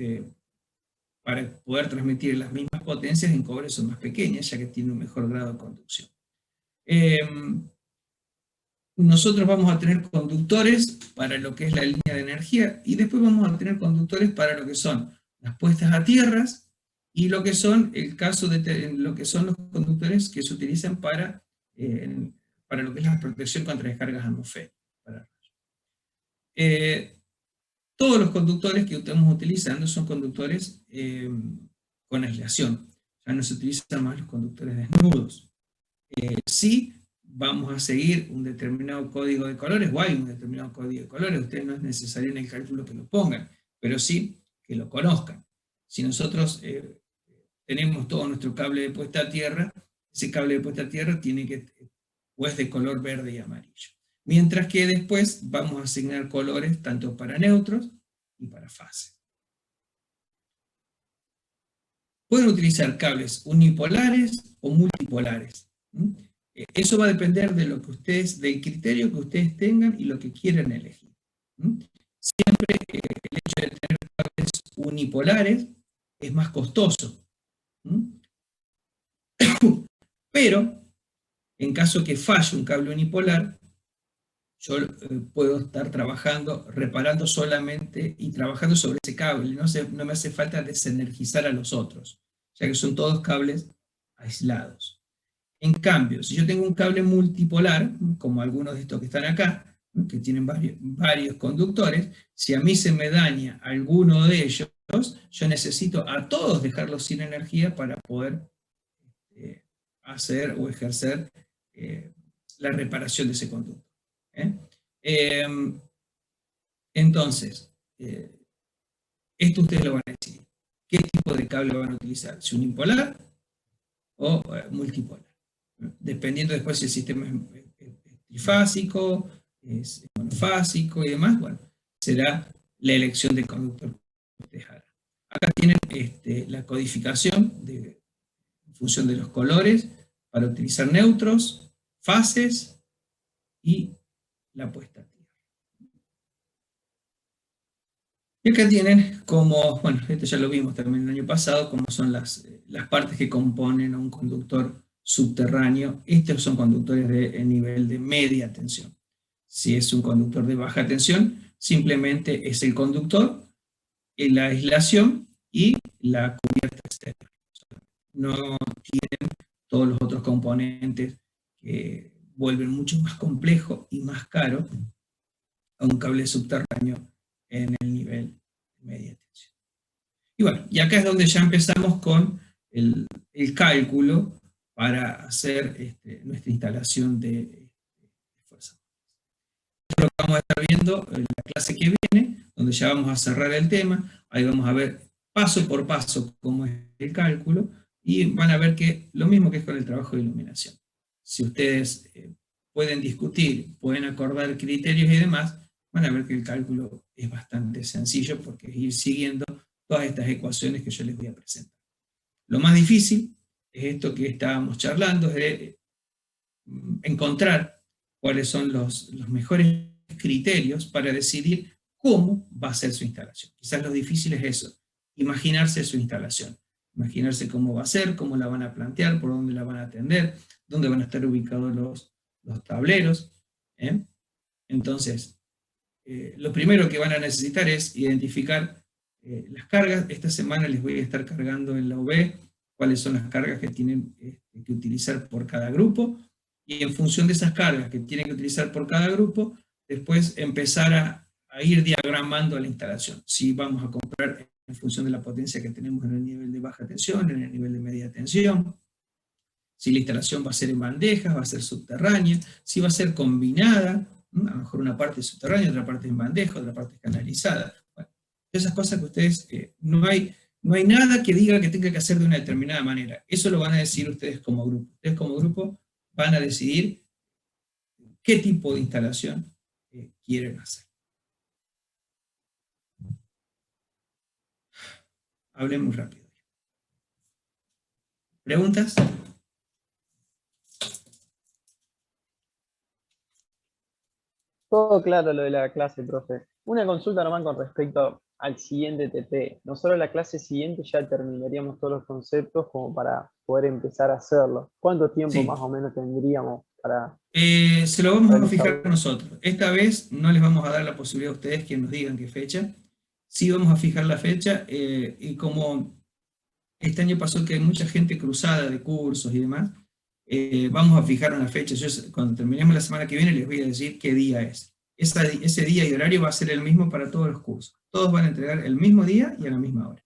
para poder transmitir las mismas potencias en cobre son más pequeñas, ya que tiene un mejor grado de conducción. Nosotros vamos a tener conductores para lo que es la línea de energía, y después vamos a tener conductores para lo que son las puestas a tierras, y lo que son lo que son los conductores que se utilizan para lo que es la protección contra descargas atmosféricas. Todos los conductores que estamos utilizando son conductores con aislación. Ya no se utilizan más los conductores desnudos. Sí, vamos a seguir un determinado código de colores, o hay un determinado código de colores, ustedes no es necesario en el cálculo que lo pongan, pero sí que lo conozcan. Si nosotros tenemos todo nuestro cable de puesta a tierra, ese cable de puesta a tierra tiene que, pues, de color verde y amarillo. Mientras que después vamos a asignar colores tanto para neutros y para fase. Pueden utilizar cables unipolares o multipolares. Eso va a depender de lo que del criterio que ustedes tengan y lo que quieran elegir. Siempre el hecho de tener cables unipolares es más costoso. Pero, en caso que falle un cable unipolar, yo puedo estar reparando solamente y trabajando sobre ese cable. No me hace falta desenergizar a los otros, ya que son todos cables aislados. En cambio, si yo tengo un cable multipolar, como algunos de estos que están acá, que tienen varios conductores, si a mí se me daña alguno de ellos, yo necesito a todos dejarlos sin energía para poder hacer o ejercer la reparación de ese conducto. Entonces, esto ustedes lo van a decidir. ¿Qué tipo de cable van a utilizar? ¿Si unipolar o multipolar? Dependiendo después si el sistema es trifásico, es monofásico y demás, bueno, será la elección del conductor que ustedes hagan. Acá tienen la codificación en función de los colores para utilizar neutros, fases y la puesta a tierra. Y acá tienen como, bueno, esto ya lo vimos también el año pasado, como son las partes que componen a un conductor subterráneo. Estos son conductores de nivel de media tensión. Si es un conductor de baja tensión, simplemente es el conductor, la aislación y la cubierta externa. No tienen todos los otros componentes que vuelven mucho más complejo y más caro a un cable subterráneo en el nivel de media tensión. Y bueno, y acá es donde ya empezamos con el cálculo para hacer nuestra instalación de fuerza. lo que vamos a estar viendo en la clase que viene, donde ya vamos a cerrar el tema. Ahí vamos a ver paso por paso cómo es el cálculo, y van a ver que lo mismo que es con el trabajo de iluminación. Si ustedes pueden discutir, pueden acordar criterios y demás, van a ver que el cálculo es bastante sencillo, porque es ir siguiendo todas estas ecuaciones que yo les voy a presentar. Lo más difícil es esto que estábamos charlando, es de encontrar cuáles son los mejores criterios para decidir cómo va a ser su instalación. Quizás lo difícil es eso, imaginarse su instalación, imaginarse cómo va a ser, cómo la van a plantear, por dónde la van a atender, dónde van a estar ubicados los tableros. Entonces, lo primero que van a necesitar es identificar las cargas. Esta semana les voy a estar cargando en la UV cuáles son las cargas que tienen que utilizar por cada grupo, y en función de esas cargas que tienen que utilizar por cada grupo, después empezar a ir diagramando la instalación. Si vamos a comprar en función de la potencia que tenemos en el nivel de baja tensión, en el nivel de media tensión, si la instalación va a ser en bandejas, va a ser subterránea, si va a ser combinada, a lo mejor una parte es subterránea, otra parte es en bandeja, otra parte es canalizada. Bueno, esas cosas que ustedes, no hay nada que diga que tenga que hacer de una determinada manera. Eso lo van a decir ustedes como grupo. Ustedes como grupo van a decidir qué tipo de instalación quieren hacer. Hablemos rápido. ¿Preguntas? Todo claro lo de la clase, profe. Una consulta nomás con respecto al siguiente TP. Nosotros la clase siguiente ya terminaríamos todos los conceptos como para poder empezar a hacerlo. ¿Cuánto tiempo Sí. más o menos tendríamos para se lo vamos a realizarlo? fijar nosotros. Esta vez no les vamos a dar la posibilidad a ustedes que nos digan qué fecha. Sí vamos a fijar la fecha, y como este año pasó que hay mucha gente cruzada de cursos y demás, vamos a fijar una fecha. Yo, cuando terminemos la semana que viene, les voy a decir qué día es. Ese día y horario va a ser el mismo para todos los cursos. Todos van a entregar el mismo día y a la misma hora.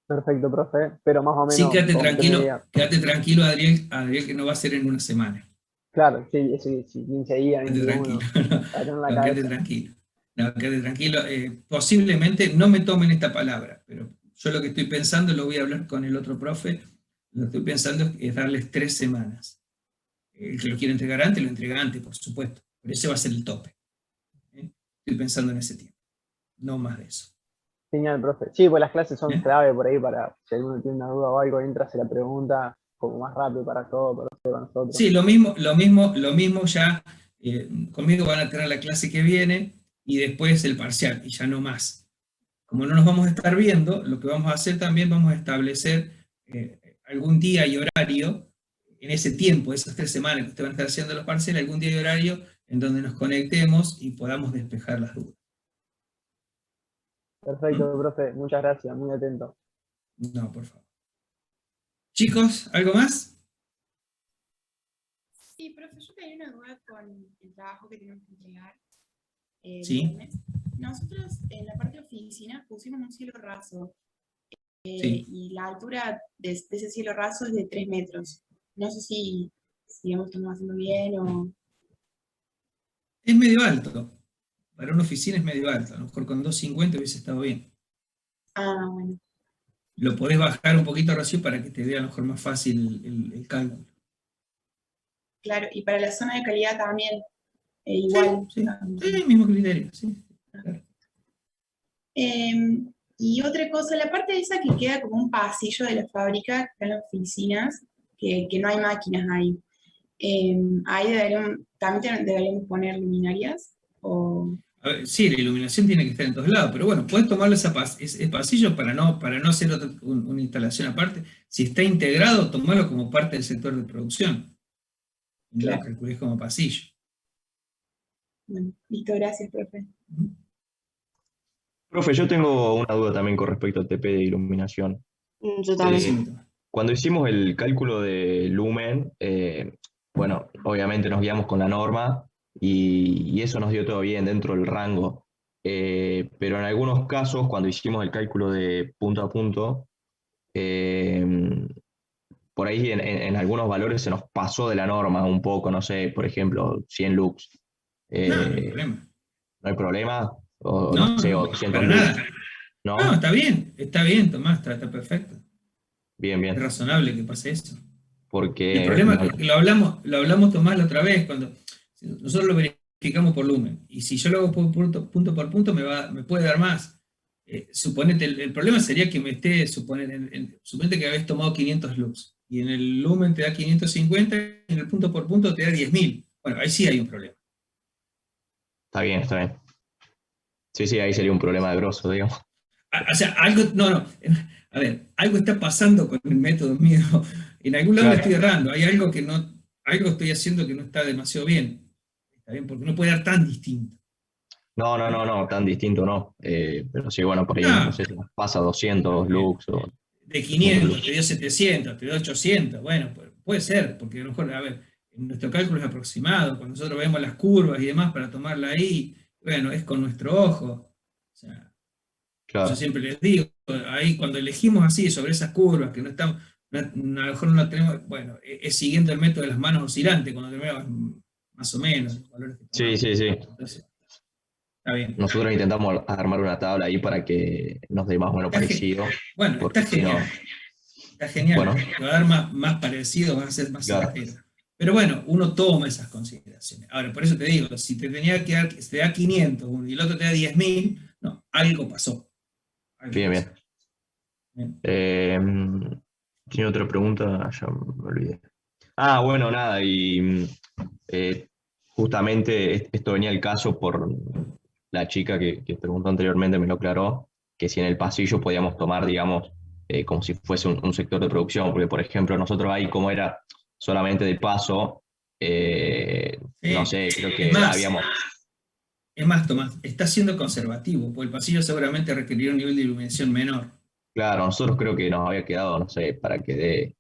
Perfecto, profe, pero más o Sí, menos con qué medida. quédate tranquilo, Adriel, que no va a ser en una semana. Claro, sí, sí, sí, 15 días, Quédate 21, tranquilo, para tener la no, quédate cabeza. tranquilo. No, quédate tranquilo. Posiblemente no me tomen esta palabra, pero yo lo que estoy pensando, lo voy a hablar con el otro profe, lo que estoy pensando es darles 3 semanas. El que lo quiere entregar antes, lo entrega antes, por supuesto, pero ese va a ser el tope. Estoy pensando en ese tiempo, no más de eso. Genial, profe. Sí, pues las clases son ¿Eh? clave por ahí para, si alguno tiene una duda o algo, entra, se la pregunta como más rápido para todos, para ustedes, para nosotros. Sí, lo mismo ya, conmigo van a tener la clase que viene y después el parcial, y ya no más. Como no nos vamos a estar viendo, lo que vamos a hacer también, vamos a establecer algún día y horario, en ese tiempo, esas 3 semanas que ustedes van a estar haciendo los parciales, algún día y horario en donde nos conectemos y podamos despejar las dudas. Perfecto, profe. Muchas gracias, muy atento. No, por favor. Chicos, ¿algo más? Sí, profe, yo tenía una duda con el trabajo que tenemos que entregar el Sí. viernes. Nosotros en la parte de oficina pusimos un cielo raso, Sí. y la altura de ese cielo raso es de 3 metros. No sé si digamos, estamos haciendo bien o... Es medio alto. Para una oficina es medio alto. A lo mejor con 250 hubiese estado bien. Ah, bueno. Lo podés bajar un poquito, Rocío, para que te dé a lo mejor más fácil el cálculo. Claro, y para la zona de calidad también, igual. Sí, mismo criterio, sí. Claro. Y otra cosa, la parte esa que queda como un pasillo de la fábrica, que están las oficinas, que no hay máquinas ahí. Ahí también deberíamos poner luminarias. O... A ver, sí, la iluminación tiene que estar en todos lados, pero bueno, puedes tomarlo ese pasillo para no hacer una instalación aparte. Si está integrado, tomarlo como parte del sector de producción. No Claro. lo calculés como pasillo. Bueno, listo, gracias, profe. Profe, yo tengo una duda también con respecto al TP de iluminación. Yo también. Sí, Cuando hicimos el cálculo de lumen, bueno, obviamente nos guiamos con la norma y eso nos dio todo bien dentro del rango. Pero en algunos casos, cuando hicimos el cálculo de punto a punto, por ahí en algunos valores se nos pasó de la norma un poco, no sé, por ejemplo, 100 lux. No, no hay Eh, problema. ¿No hay problema? O No, no sé, o no, 200 para lux, nada. No, ¿no? está bien, Tomás, está perfecto. Bien, Es bien. razonable que pase eso. El Porque problema es que lo hablamos Tomás la otra vez, cuando nosotros lo verificamos por lumen, y si yo lo hago punto por punto, me puede dar más. Suponete, el problema sería que me esté, suponete que habéis tomado 500 lux, y en el lumen te da 550, y en el punto por punto te da 10.000. Bueno, ahí sí hay un problema. está bien, está bien. Sí, sí, ahí sería un problema de grosso, digamos. O sea, algo, no, a ver, algo está pasando con el método mío. En algún lado me Claro. estoy errando, hay algo que no, algo estoy haciendo que no está demasiado bien. Está bien, porque no puede dar tan distinto. No, no, no, no, tan distinto no. Pero sí, bueno, por ahí, no No, sé si nos pasa 200 lux o de 300 500 te lux. dio 700, te dio 800, bueno, puede ser, porque a lo mejor, a ver, en nuestro cálculo es aproximado, cuando nosotros vemos las curvas y demás para tomarla ahí, bueno, es con nuestro ojo. O sea, yo Claro. siempre les digo, ahí cuando elegimos así sobre esas curvas, que no están, a lo mejor no la tenemos, bueno, es siguiendo el método de las manos oscilantes, cuando tenemos más o menos los valores que Sí, tomamos. sí, sí. Entonces, está bien. Nosotros intentamos armar una tabla ahí para que nos dé más o menos Está ge- parecido, bueno, está porque si no, genial. Está genial, bueno, te va a dar más parecido, va a ser más claro. certero. Pero bueno, uno toma esas consideraciones. Ahora, por eso te digo, si te tenía que dar, si te da 500 uno, y el otro te da 10.000, no, algo pasó. Algo Bien, pasó. bien. Bien. Tiene otra pregunta, ya me olvidé. Ah, bueno, nada, y justamente esto venía al caso por la chica que preguntó anteriormente, me lo aclaró, que si en el pasillo podíamos tomar, digamos, como si fuese un sector de producción, porque por ejemplo nosotros ahí como era solamente de paso, no Sí. sé, creo Es que más, habíamos, es más, Tomás, está siendo conservativo, porque el pasillo seguramente requerirá un nivel de iluminación menor. claro, nosotros creo que nos había quedado, no sé, para que dé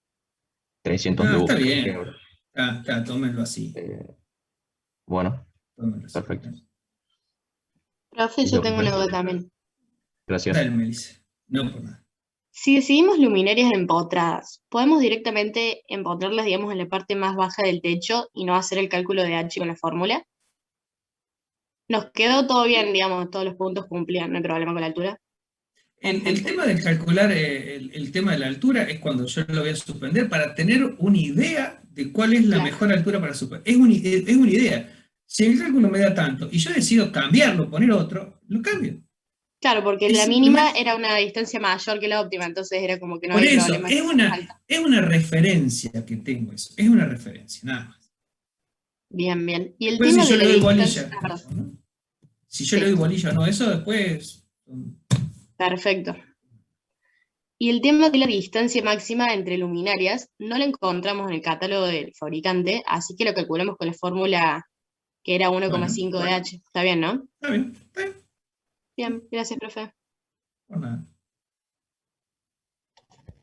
300 Ah, está lux, por bien. ejemplo. Tómenlo así. Eh, bueno, Tómenlo así. perfecto. Profe, yo Listo, tengo una profe. duda también. Gracias. Dale, Melissa. No por nada. Si decidimos luminarias empotradas, ¿podemos directamente empotrarlas, digamos, en la parte más baja del techo y no hacer el cálculo de H con la fórmula? Nos quedó todo bien, digamos, todos los puntos cumplían, no hay problema con la altura. El tema de calcular el tema de la altura es cuando yo lo voy a suspender para tener una idea de cuál es la Claro, mejor altura para suspender. Es una idea. Si el cálculo me da tanto y yo decido cambiarlo, poner otro, lo cambio. claro, porque Es la mínima simplemente era una distancia mayor que la óptima, entonces era como que no por había eso, problema. es una referencia que tengo eso. Es una referencia, nada más. Bien, bien. Y el Después si tema yo de le la doy distancia, bolilla, perdón, ¿no? Si yo le sí, doy bolilla o no, eso después. perfecto. Y el tema de la distancia máxima entre luminarias no la encontramos en el catálogo del fabricante, así que lo calculamos con la fórmula que era Bueno, 1,5 de H. Está bien, ¿no? está bien, está bien, Bien, gracias, profe. por nada.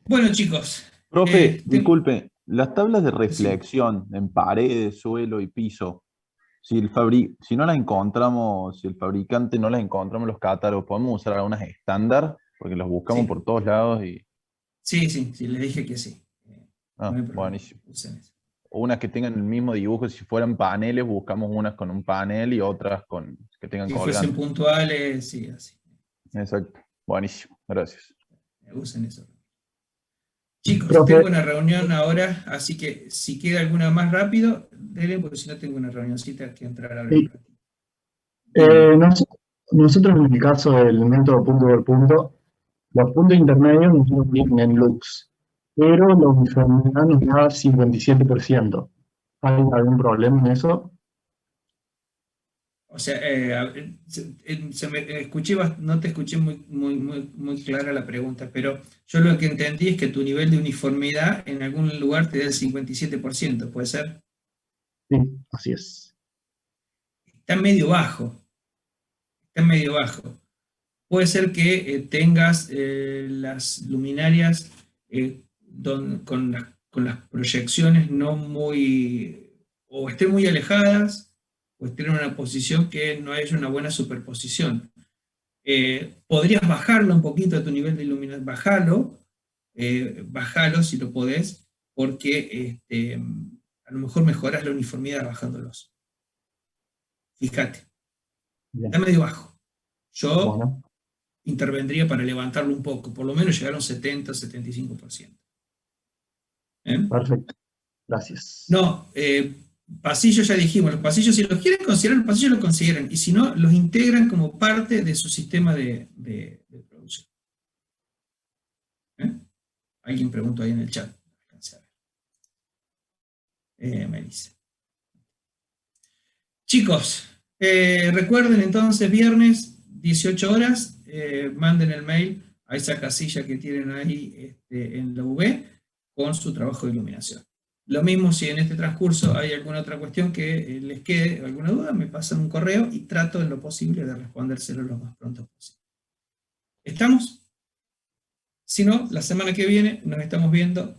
Bueno, chicos, Profe, tengo. disculpe, las tablas de Sí. reflexión en paredes, suelo y piso, si no las encontramos, si el fabricante no las encontramos en los catálogos, ¿podemos usar algunas estándar? Porque las buscamos Sí, por todos lados y... sí, les dije que sí. No Ah, hay problema. buenísimo. Usen eso. O unas que tengan el mismo dibujo, si fueran paneles, buscamos unas con un panel y otras con que tengan Si fuesen colgante. puntuales, sí, así. Exacto. Buenísimo, gracias. Usen eso. Chicos, Profe, tengo una reunión ahora, así que si queda alguna más rápido, denle, porque si no tengo una reunioncita que entrar ahora en un sí, ratito. Dígame. nosotros en el caso del método punto por punto, los puntos intermedios nos vienen en lux, pero la uniformidad nos da 57%. ¿Hay algún problema en eso? O sea, no te escuché muy clara la pregunta, pero yo lo que entendí es que tu nivel de uniformidad en algún lugar te da el 57%, ¿puede ser? Sí, así es. Está medio bajo, está medio bajo. Puede ser que tengas las luminarias con las proyecciones no muy, o estén muy alejadas, o estén en una posición que no haya una buena superposición. Podrías bajarlo un poquito a tu nivel de iluminación, bajalo si lo podés, porque a lo mejor mejoras la uniformidad bajándolos. Fíjate. Bien. Está medio bajo. Yo Bueno, intervendría para levantarlo un poco, por lo menos llegar a un 70-75%. perfecto. Gracias. No, pasillos ya dijimos, los pasillos si los quieren considerar, los pasillos los consideran, y si no, los integran como parte de su sistema de producción. Alguien preguntó ahí en el chat. Me dice. Chicos, recuerden entonces, viernes, 18 horas, manden el mail a esa casilla que tienen ahí en la UV con su trabajo de iluminación. Lo mismo si en este transcurso hay alguna otra cuestión que les quede, alguna duda, me pasan un correo y trato en lo posible de respondérselo lo más pronto posible. ¿Estamos? Si no, la semana que viene nos estamos viendo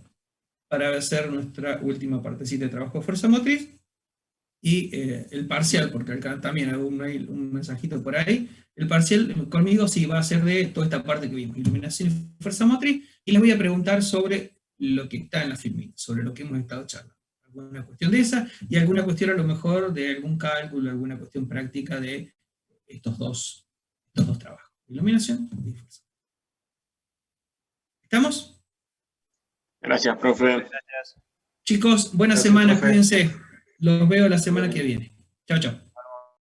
para hacer nuestra última partecita de trabajo de fuerza motriz y el parcial, porque acá también hago un mensajito por ahí. El parcial conmigo sí va a ser de toda esta parte que vimos, iluminación y fuerza motriz, y les voy a preguntar sobre lo que está en la filmina, sobre lo que hemos estado charlando. Alguna cuestión de esa, y alguna cuestión a lo mejor de algún cálculo, alguna cuestión práctica de estos dos trabajos, iluminación y fuerza. ¿Estamos? Gracias, profe. Chicos, buena semana, cuídense. Los veo la semana que viene. Chao, chao.